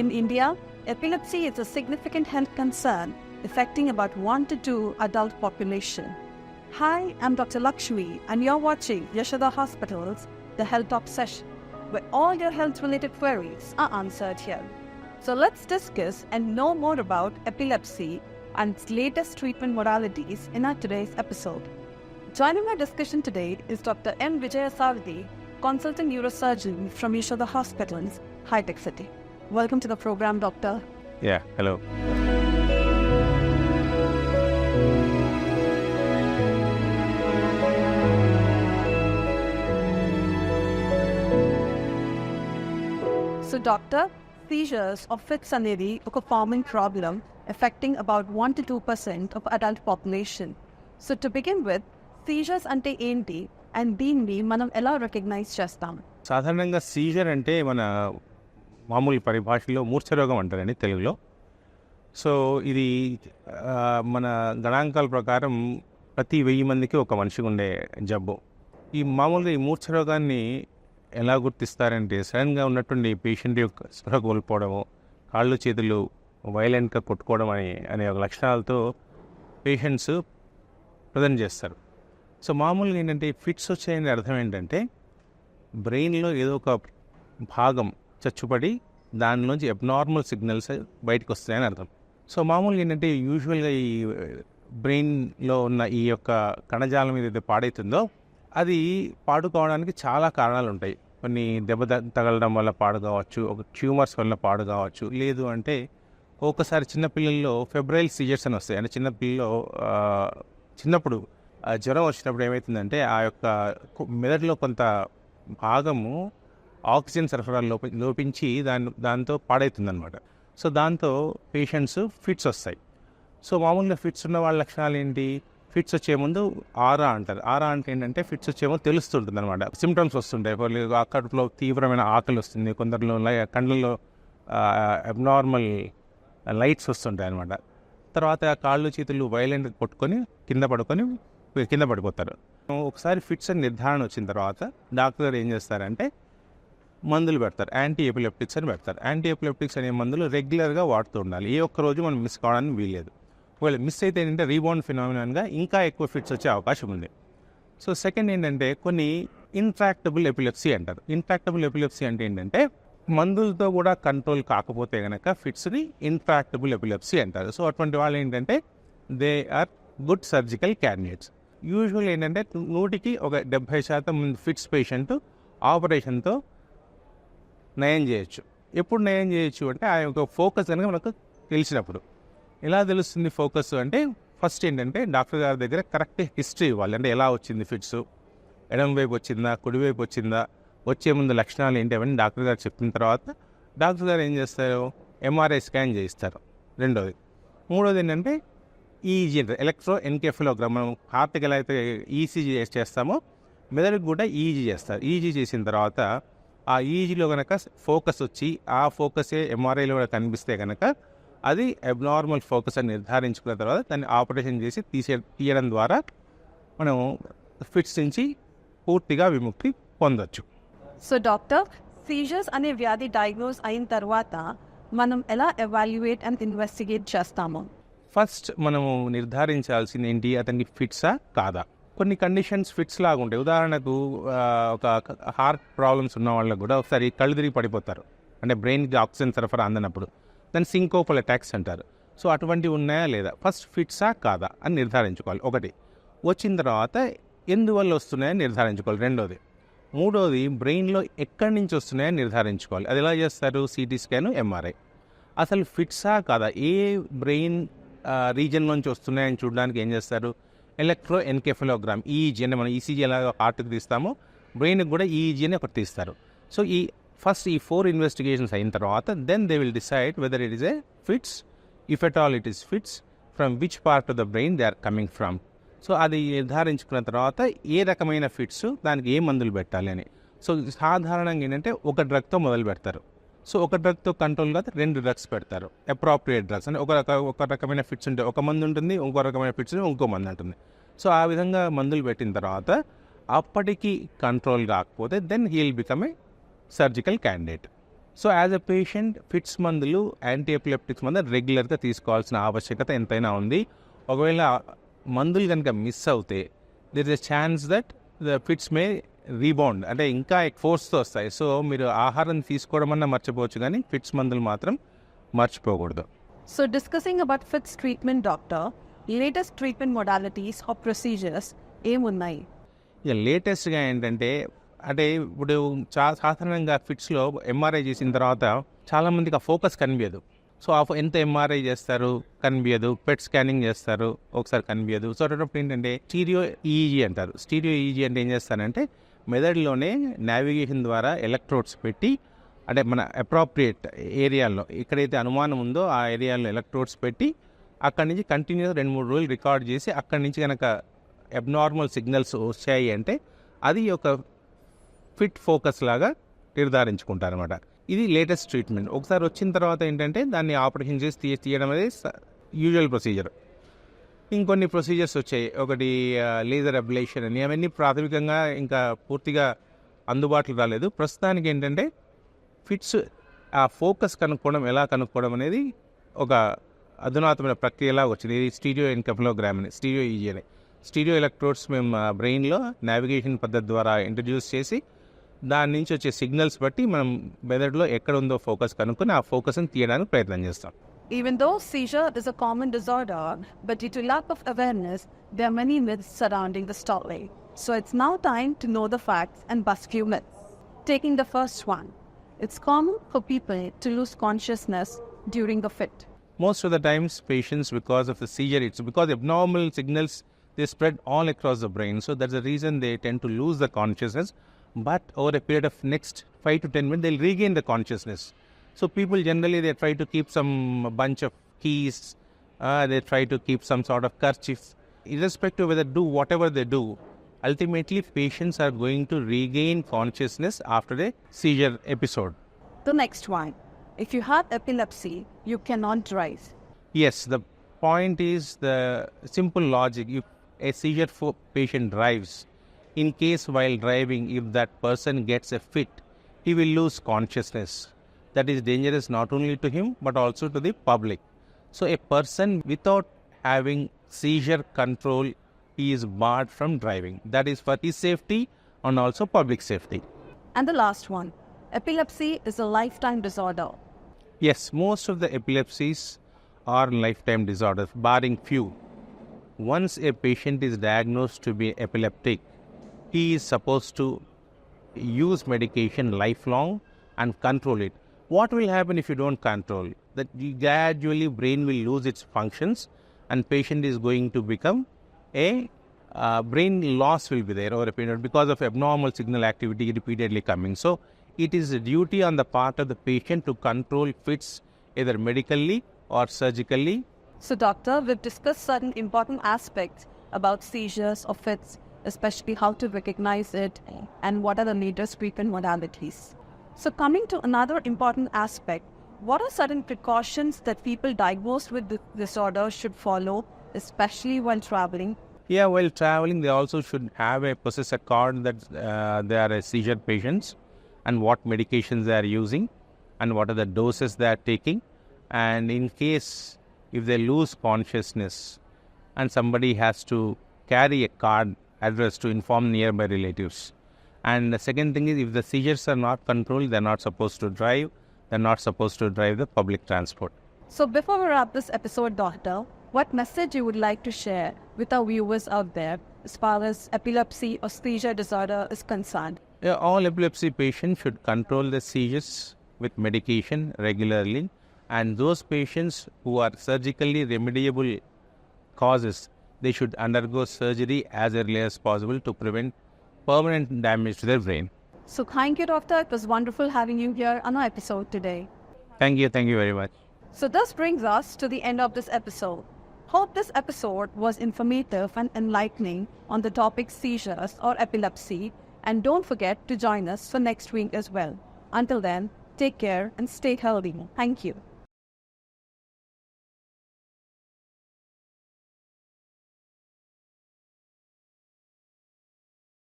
In India, epilepsy is a significant health concern affecting about 1 to 2 adult population. Hi, I'm Dr. Lakshmi and you're watching Yashoda Hospital's The Health Obsession, where all your health-related queries are answered here. So let's discuss and know more about epilepsy and its latest treatment modalities in our today's episode. Joining our discussion today is Dr. M. Vijayasarathi, consultant neurosurgeon from Yashoda Hospitals, High Tech City. Welcome to the program, Doctor. Yeah, hello. So, Doctor, seizures or fits అనేది ఒక common problem affecting about 1 to 2% of adult population. So, to begin with, seizures అంటే ఏంటి and దీన్ని మనం ఎలా recognise చేస్తాం? సాధారణంగా Caesar అంటే మన మామూలు పరిభాషలో మూర్ఛరోగం అంటారండి తెలుగులో. సో ఇది మన గణాంకాల ప్రకారం ప్రతి 1000 మందికి ఒక మనిషికి ఉండే జబ్బు. ఈ మామూలుగా ఈ మూర్ఛరోగాన్ని ఎలా గుర్తిస్తారంటే సడన్గా ఉన్నటువంటి పేషెంట్ యొక్క స్పృహ కోల్పోవడము, కాళ్ళు చేతులు వైలెంట్గా కొట్టుకోవడం అనే ఒక లక్షణాలతో పేషెంట్స్ ప్రజెంట్ చేస్తారు. సో మామూలుగా ఏంటంటే ఫిట్స్ వచ్చాయని అర్థం ఏంటంటే బ్రెయిన్లో ఏదో ఒక భాగం చచ్చుపడి దానిలోంచి అబ్నార్మల్ సిగ్నల్స్ బయటకు వస్తాయని అర్థం. సో మామూలుగా ఏంటంటే యూజువల్గా ఈ బ్రెయిన్లో ఉన్న ఈ యొక్క కణజాలం ఏదైతే పాడవుతుందో అది పాడు కావడానికి చాలా కారణాలు ఉంటాయి. కొన్ని దెబ్బ తగలడం వల్ల పాడు కావచ్చు, ఒక ట్యూమర్స్ వల్ల పాడు కావచ్చు, లేదు అంటే ఒకసారి చిన్నపిల్లల్లో ఫెబ్రైల్ సీజర్స్ అని వస్తాయి. అంటే చిన్నపిల్లలో చిన్నప్పుడు జ్వరం వచ్చినప్పుడు ఏమవుతుందంటే ఆ యొక్క మెదడులో కొంత భాగము ఆక్సిజన్ సరఫరా లోపించి దాంతో పాడవుతుందన్నమాట. సో దాంతో పేషెంట్స్ ఫిట్స్ వస్తాయి. సో మామూలుగా ఫిట్స్ ఉన్న వాళ్ళ లక్షణాలు ఏంటి? ఫిట్స్ వచ్చే ముందు ఆరా అంటారు. ఆరా అంటే ఏంటంటే ఫిట్స్ వచ్చే ముందు తెలుస్తుంటుంది అనమాట. సిమ్టమ్స్ వస్తుంటాయి. కడుపులో తీవ్రమైన ఆకలి వస్తుంది, కొందరిలో కళ్ళల్లో అబ్నార్మల్ లైట్స్ వస్తుంటాయి అనమాట. తర్వాత కాళ్ళు చేతులు వైలెంట్ కొట్టుకొని కింద పడిపోతారు. ఒకసారి ఫిట్స్ అని నిర్ధారణ వచ్చిన తర్వాత డాక్టర్ గారు ఏం చేస్తారంటే మందులు పెడతారు. యాంటీ ఎపిలెప్టిక్స్ అని పెడతారు. యాంటీ ఎపిలెప్టిక్స్ అనే మందులు రెగ్యులర్గా వాడుతూ ఉండాలి. ఏ ఒక్క రోజు మనం మిస్ కావడానికి వీల్లేదు. ఒకవేళ మిస్ అయితే ఏంటంటే రీబౌండ్ ఫినామినాగా ఇంకా ఎక్కువ ఫిట్స్ వచ్చే అవకాశం ఉంది. సో సెకండ్ ఏంటంటే కొన్ని ఇంట్రాక్టబుల్ ఎపిలెప్సీ అంటారు. ఇంట్రాక్టబుల్ ఎపిలెప్సీ అంటే ఏంటంటే మందులతో కూడా కంట్రోల్ కాకపోతే కనుక ఫిట్స్ని ఇంట్రాక్టబుల్ ఎపిలెప్సీ అంటారు. సో అటువంటి వాళ్ళు ఏంటంటే they are good surgical candidates. Usual ఏంటంటే 100కి ఒక 70% ఫిట్స్ పేషెంట్ ఆపరేషన్తో నయం చేయొచ్చు. ఎప్పుడు నయం చేయొచ్చు అంటే ఆ యొక్క ఫోకస్ కనుక మనకు తెలిసినప్పుడు. ఎలా తెలుస్తుంది ఫోకస్ అంటే ఫస్ట్ ఏంటంటే డాక్టర్ గారి దగ్గర కరెక్ట్ హిస్టరీ ఇవ్వాలి. అంటే ఎలా వచ్చింది ఫిట్స్, ఎడమ వైపు వచ్చిందా, కుడివైపు వచ్చిందా, వచ్చే ముందు లక్షణాలు ఏంటి అవన్నీ డాక్టర్ గారు చెప్పిన తర్వాత డాక్టర్ గారు ఏం చేస్తారు, ఎంఆర్ఐ స్కాన్ చేయిస్తారు. రెండోది. మూడోది ఏంటంటే ఈజీ అంటే ఎలక్ట్రో ఎన్కెఫలోగ్రామ్. మనం హార్ట్కి ఎలా అయితే ఈసీజీ చేస్తామో మెదడుకు కూడా ఈజీ చేస్తారు. ఈజీ చేసిన తర్వాత ఆ ఈజీలో కనుక ఫోకస్ వచ్చి ఆ ఫోకసే ఎంఆర్ఐలో కూడా కనిపిస్తే కనుక అది అబ్నార్మల్ ఫోకస్ అని నిర్ధారించుకున్న తర్వాత దాన్ని ఆపరేషన్ చేసి తీయడం ద్వారా మనం ఫిట్స్ నుంచి పూర్తిగా విముక్తి పొందొచ్చు. సో డాక్టర్, సీజర్స్ అనే వ్యాధి డయాగ్నోస్ అయిన తర్వాత మనం ఎలా ఎవాల్యుయేట్ అండ్ ఇన్వెస్టిగేట్ చేస్తాము? ఫస్ట్ మనము నిర్ధారించాల్సింది ఏంటి, అతనికి ఫిట్సా కాదా. కొన్ని కండిషన్స్ ఫిట్స్ లాగా ఉంటాయి. ఉదాహరణకు ఒక హార్ట్ ప్రాబ్లమ్స్ ఉన్న వాళ్ళకు కూడా ఒకసారి కళ్ళు తిరిగి పడిపోతారు. అంటే బ్రెయిన్కి ఆక్సిజన్ సరఫరా అందనప్పుడు దాన్ని సింకోపల్ అటాక్స్ అంటారు. సో అటువంటివి ఉన్నాయా లేదా, ఫస్ట్ ఫిట్సా కాదా అని నిర్ధారించుకోవాలి. ఒకటి. వచ్చిన తర్వాత ఎందువల్ల వస్తున్నాయని నిర్ధారించుకోవాలి. రెండోది. మూడోది, బ్రెయిన్లో ఎక్కడి నుంచి వస్తున్నాయని నిర్ధారించుకోవాలి. అది ఎలా చేస్తారు? CT scan, MRI. అసలు ఫిట్సా కాదా, ఏ బ్రెయిన్ రీజన్ నుంచి వస్తున్నాయని చూడడానికి ఏం చేస్తారు? ఎలక్ట్రో ఎన్కెఫలోగ్రామ్, ఈఈజీ అంటే మనం ఈసీజీ ఎలా హార్ట్కి తీస్తామో బ్రెయిన్కి కూడా ఈఈజీ అని ఒకటి తీస్తారు. సో ఈ 4 ఇన్వెస్టిగేషన్స్ అయిన తర్వాత then they will decide whether it is a fits, if at all it is fits, from which part of the brain they are coming from. So అది నిర్ధారించుకున్న తర్వాత ఏ రకమైన ఫిట్స్, దానికి ఏ మందులు పెట్టాలి అని. సో సాధారణంగా ఏంటంటే ఒక డ్రగ్తో మొదలు పెడతారు. సో ఒక డ్రగ్తో కంట్రోల్ కాదు 2 డ్రగ్స్ పెడతారు, అప్రాప్రియేట్ డ్రగ్స్. అంటే ఒక రకమైన ఫిట్స్ ఉంటే ఒక మందు ఉంటుంది, ఇంకో రకమైన ఫిట్స్ ఇంకో మందు ఉంటుంది. సో ఆ విధంగా మందులు పెట్టిన తర్వాత అప్పటికి కంట్రోల్ కాకపోతే then he will become a surgical candidate. So as a patient fits మందులు, యాంటీ ఎపిలెప్టిక్స్ మందులు రెగ్యులర్గా తీసుకోవాల్సిన ఆవశ్యకత ఎంతైనా ఉంది. ఒకవేళ మందులు కనుక మిస్ అవుతే there is a chance that the fits May rebound, అంటే ఇంకా ఫోర్స్తో వస్తాయి. సో మీరు ఆహారం తీసుకోవడం అన్నా మర్చిపోవచ్చు, కానీ ఫిట్స్ మందులు మాత్రం మర్చిపోకూడదు. So discussing about FITS treatment, doctor, latest treatment modalities or procedures ఏమున్నాయి? ఇక లేటెస్ట్గా ఏంటంటే, అంటే ఇప్పుడు సాధారణంగా ఫిట్స్లో ఎంఆర్ఐ చేసిన తర్వాత చాలామందికి ఆ ఫోకస్ కనిపించదు. సో ఎంత ఎంఆర్ఐ చేస్తారు కనిపించదు, పెట్ స్కానింగ్ చేస్తారు ఒకసారి కనిపించదు. సో అటువంటి ఏంటంటే స్టీరియో ఈఈజీ అంటారు. స్టీరియో ఈఈజీ అంటే ఏం చేస్తారంటే మెదడులోనే నావిగేషన్ ద్వారా ఎలక్ట్రోడ్స్ పెట్టి, అంటే మన అప్రాప్రియేట్ ఏరియాల్లో ఎక్కడైతే అనుమానం ఉందో ఆ ఏరియాలో ఎలక్ట్రోడ్స్ పెట్టి అక్కడి నుంచి కంటిన్యూస్ 2-3 రోజులు రికార్డ్ చేసి అక్కడి నుంచి కనుక అబ్నార్మల్ సిగ్నల్స్ వచ్చాయి అంటే అది ఒక ఫిట్ ఫోకస్ లాగా నిర్ధారించుకుంటారు అనమాట. ఇది లేటెస్ట్ ట్రీట్మెంట్. ఒకసారి వచ్చిన తర్వాత ఏంటంటే దాన్ని ఆపరేషన్ చేసి తీయడం అనేది యూజువల్ ప్రొసీజర్. ఇంకొన్ని ప్రొసీజర్స్ వచ్చాయి. ఒకటి లేజర్ అబ్లేషన్ అని, అవన్నీ ప్రాథమికంగా ఇంకా పూర్తిగా అందుబాటులో రాలేదు. ప్రస్తుతానికి ఏంటంటే ఫిట్స్ ఆ ఫోకస్ ఎలా కనుక్కోవడం అనేది ఒక అధునాతమైన ప్రక్రియలా వచ్చింది. ఇది స్టీరియో ఎన్కెఫలోగ్రామ్ అని, స్టీరియో ఈజీ అని. స్టీరియో ఎలక్ట్రోడ్స్ మేము బ్రెయిన్లో నావిగేషన్ పద్ధతి ద్వారా ఇంట్రడ్యూస్ చేసి దాని నుంచి వచ్చే సిగ్నల్స్ బట్టి మనం మెదడులో ఎక్కడ ఉందో ఫోకస్ కనుక్కొని ఆ ఫోకస్ని తీయడానికి ప్రయత్నం చేస్తాం. Even though seizure is a common disorder, but due to lack of awareness, there are many myths surrounding the story. So it's now time to know the facts and bust few myths. Taking the first one, it's common for people to lose consciousness during the fit. Most of the times patients, because of the seizure, it's because abnormal signals, they spread all across the brain. So that's the reason they tend to lose the consciousness. But over a period of next 5 to 10 minutes, they'll regain the consciousness. So people generally, they try to keep some bunch of keys, they try to keep some sort of kerchief. Irrespective of whether do whatever they do, ultimately patients are going to regain consciousness after a seizure episode. The next one, if you have epilepsy, you cannot drive. Yes, the point is the simple logic. If a seizure patient drives, in case while driving, if that person gets a fit, he will lose consciousness. That is dangerous not only to him but also to the public. So a person without having seizure control, he is barred from driving. That is for his safety and also public safety. And the last one, epilepsy is a lifetime disorder. Yes, most of the epilepsies are lifetime disorders, barring few. Once a patient is diagnosed to be epileptic, he is supposed to use medication lifelong and control it. What will happen if you don't control? That gradually brain will lose its functions and patient is going to become a brain loss will be there over a period because of abnormal signal activity repeatedly coming. So it is a duty on the part of the patient to control fits either medically or surgically. So doctor, we've discussed certain important aspects about seizures or fits, especially how to recognize it and what are the latest treatment modalities. So coming to another important aspect, what are certain precautions that people diagnosed with this disorder should follow, especially while traveling? Yeah, while traveling, they also should possess a card that they are a seizure patients and what medications they are using and what are the doses they are taking. And in case if they lose consciousness and somebody has to carry a card address to inform nearby relatives. And the second thing is, if the seizures are not controlled, they're not supposed to drive. They're not supposed to drive the public transport. So before we wrap this episode, doctor, what message you would like to share with our viewers out there as far as epilepsy or seizure disorder is concerned? Yeah, all epilepsy patients should control the seizures with medication regularly. And those patients who are surgically remediable causes, they should undergo surgery as early as possible to prevent permanent damage to their brain. So thank you, doctor. It was wonderful having you here on our episode today. Thank you very much. So this brings us to the end of this episode. Hope this episode was informative and enlightening on the topic seizures or epilepsy, and don't forget to join us for next week as well. Until then, take care and stay healthy. Thank you.